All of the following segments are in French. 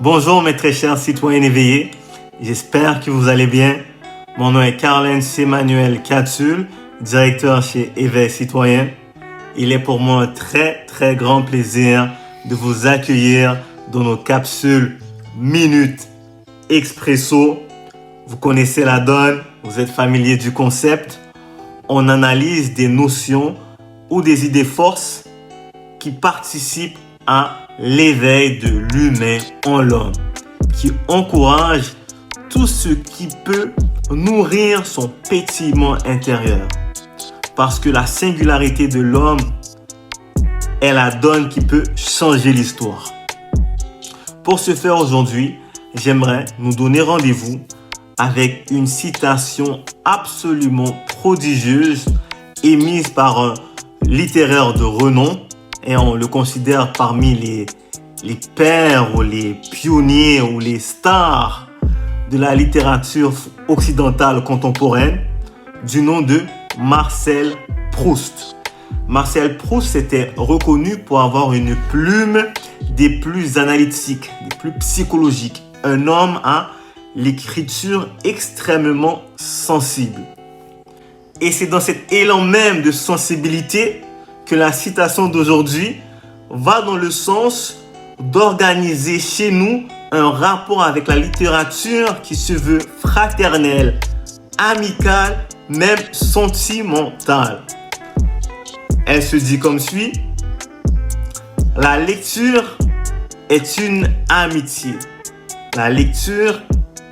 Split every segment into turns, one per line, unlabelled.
Bonjour mes très chers citoyens éveillés, j'espère que vous allez bien. Mon nom est Karl-Heinz Emmanuel Katul, directeur chez Éveil Citoyen. Il est pour moi un très grand plaisir de vous accueillir dans nos capsules Minute Expresso. Vous connaissez la donne, vous êtes familier du concept. On analyse des notions ou des idées forces qui participent à l'éveil de l'humain en l'homme, qui encourage tout ce qui peut nourrir son pétillement intérieur. Parce que la singularité de l'homme est la donne qui peut changer l'histoire. Pour ce faire aujourd'hui, j'aimerais nous donner rendez-vous avec une citation absolument prodigieuse émise par un littéraire de renom, et on le considère parmi les pères ou les pionniers ou les stars de la littérature occidentale contemporaine, du nom de Marcel Proust. Marcel Proust était reconnu pour avoir une plume des plus analytiques, des plus psychologiques. Un homme à l'écriture extrêmement sensible. Et c'est dans cet élan même de sensibilité que la citation d'aujourd'hui va dans le sens d'organiser chez nous un rapport avec la littérature qui se veut fraternel, amical, même sentimental. Elle se dit comme suit: la lecture est une amitié. La lecture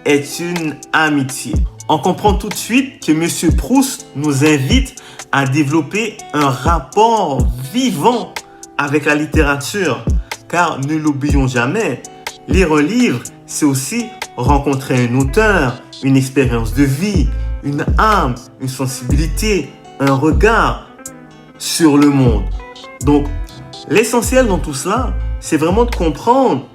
est une amitié. On comprend tout de suite que M. Proust nous invite à développer un rapport vivant avec la littérature. Car ne l'oublions jamais, lire un livre, c'est aussi rencontrer un auteur, une expérience de vie, une âme, une sensibilité, un regard sur le monde. Donc, l'essentiel dans tout cela, c'est vraiment de comprendre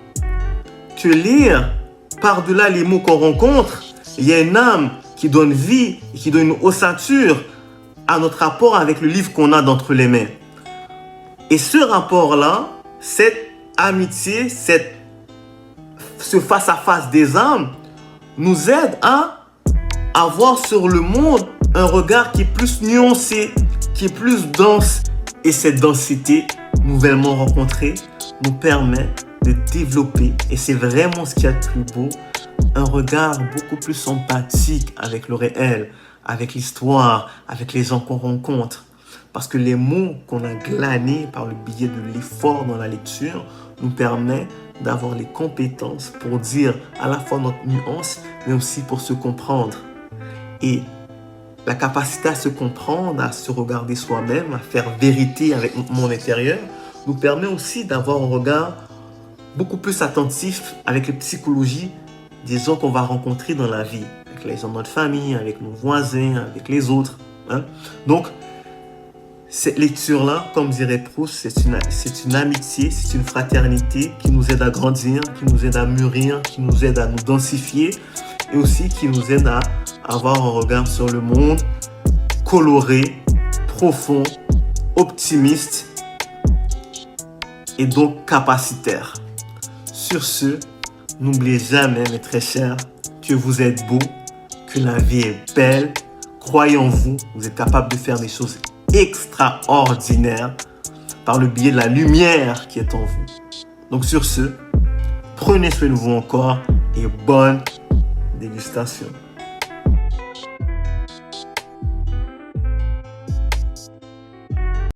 que lire, par-delà les mots qu'on rencontre, il y a une âme qui donne vie et qui donne une ossature à notre rapport avec le livre qu'on a d'entre les mains. Et ce rapport-là, cette amitié, ce face-à-face des âmes, nous aide à avoir sur le monde un regard qui est plus nuancé, qui est plus dense. Et cette densité, nouvellement rencontrée, nous permet de développer, et c'est vraiment ce qu'il y a de plus beau, un regard beaucoup plus empathique avec le réel, avec l'histoire, avec les gens qu'on rencontre. Parce que les mots qu'on a glanés par le biais de l'effort dans la lecture nous permettent d'avoir les compétences pour dire à la fois notre nuance, mais aussi pour se comprendre. Et la capacité à se comprendre, à se regarder soi-même, à faire vérité avec mon intérieur, nous permet aussi d'avoir un regard beaucoup plus attentif avec la psychologie des gens qu'on va rencontrer dans la vie, avec les gens de notre famille, avec nos voisins, avec les autres. Donc, cette lecture-là, comme dirait Proust, c'est une amitié, c'est une fraternité qui nous aide à grandir, qui nous aide à mûrir, qui nous aide à nous densifier et aussi qui nous aide à avoir un regard sur le monde coloré, profond, optimiste et donc capacitaire. Sur ce, n'oubliez jamais, mes très chers, que vous êtes beaux, que la vie est belle. Croyez en vous, vous êtes capable de faire des choses extraordinaires par le biais de la lumière qui est en vous. Donc sur ce, prenez soin de vous encore et bonne dégustation.